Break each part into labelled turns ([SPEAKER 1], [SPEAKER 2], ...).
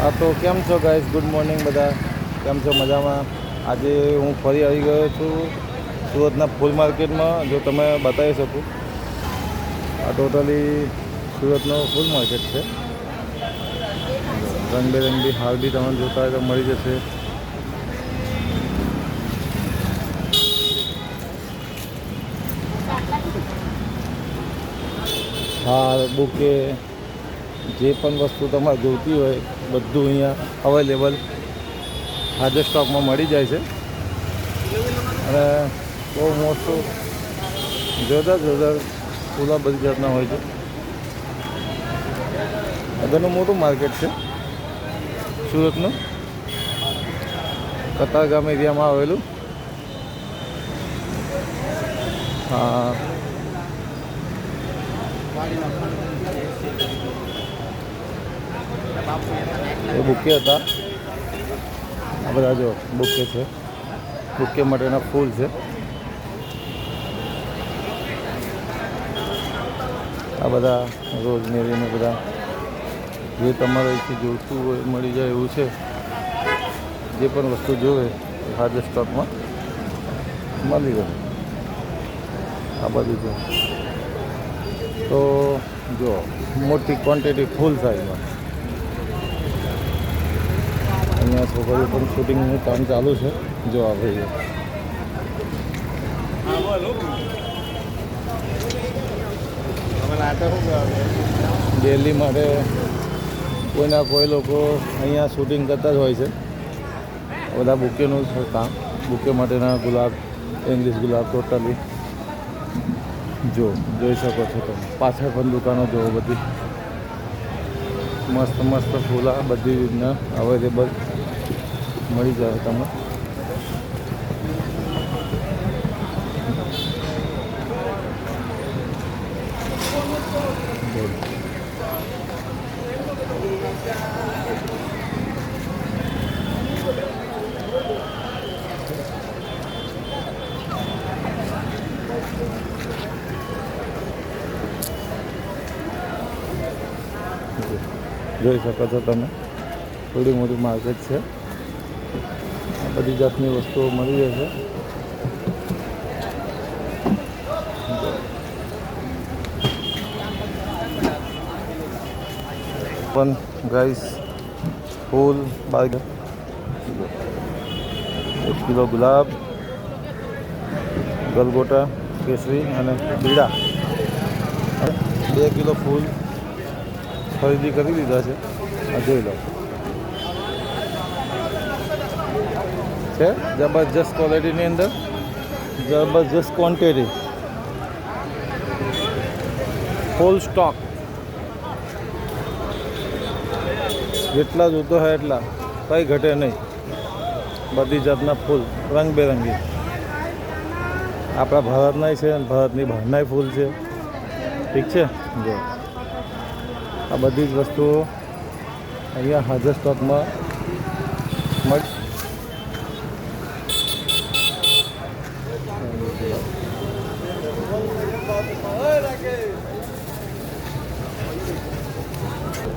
[SPEAKER 1] હા તો કેમ છો ગાઈસ, ગુડ મોર્નિંગ બધા. કેમ છો? મજામાં. આજે હું ફરી આવી ગયો છું સુરતના ફૂલ માર્કેટમાં. જો તમે બતાવી શકું, આ ટોટલી સુરતનો ફૂલ માર્કેટ છે. રંગબેરંગી હાર બી તમને જોતા હોય તો મળી જશે. હાર, બુકે, જે પણ વસ્તુ તમારે જોઈતી હોય બધું અહીંયા અવેલેબલ હાજર સ્ટોકમાં મળી જાય છે. અને બહુ મોટું જોરદાર ફૂલા બધી જાતના હોય છે. આગળનું મોટું માર્કેટ છે સુરતનું, કતારગામ એરિયામાં આવેલું. હા, એ બુકે હતા. આ બધા જો બુકે છે, બુકે માટેના ફૂલ છે. આ બધા રોઝમેરીને બધા જે તમારે અહીંથી જોઈતું હોય મળી જાય એવું છે. જે પણ વસ્તુ જોવે હાજર સ્ટોકમાં મળી રહે. આ બધું છે તો જો મોટી ક્વોન્ટિટી ફૂલ સાઈઝમાં. અહીંયા છોકરીઓ પણ શૂટિંગનું કામ ચાલુ છે. જો આ ભાઈ ડેલી માટે કોઈના કોઈ લોકો અહીંયા શૂટિંગ કરતા જ હોય છે. બધા બુકેનું કામ, બુકે માટેના ગુલાબ, ઇંગ્લિશ ગુલાબ ટોટલી જોઈ શકો છો તમે. પાછળ પણ દુકાનો જોવો, બધી મસ્ત ફૂલા બધી રીતના અવેલેબલ મળી જાય તમે. જોઈ શકો છો તમે, થોડી મોટી માર્કેટ છે. આ બધી જાતની વસ્તુઓ મળી જશે. પણ ગાઈસ ફૂલ 1 કિલો ગુલાબ, ગલગોટા, કેસરી અને બીડા, 2 કિલો ફૂલ ખરીદી કરી લીધા છે. આ જોઈ લો છે. જબરજસ્ત ક્વોલિટીની અંદર જબરજસ્ત ક્વોન્ટિટી, ફૂલ સ્ટોક. જેટલા જોતો હોય એટલા, કંઈ ઘટે નહીં. બધી જાતના ફૂલ રંગબેરંગી. આપણા ભારતનાય છે અને ભારતની બહારનાય ફૂલ છે. ઠીક છે. જો આ બધી જ વસ્તુઓ અહીંયા હાજર સ્ટોકમાં મળી.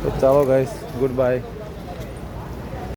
[SPEAKER 1] તો ચાલો ગાઈસ, ગુડ બાય.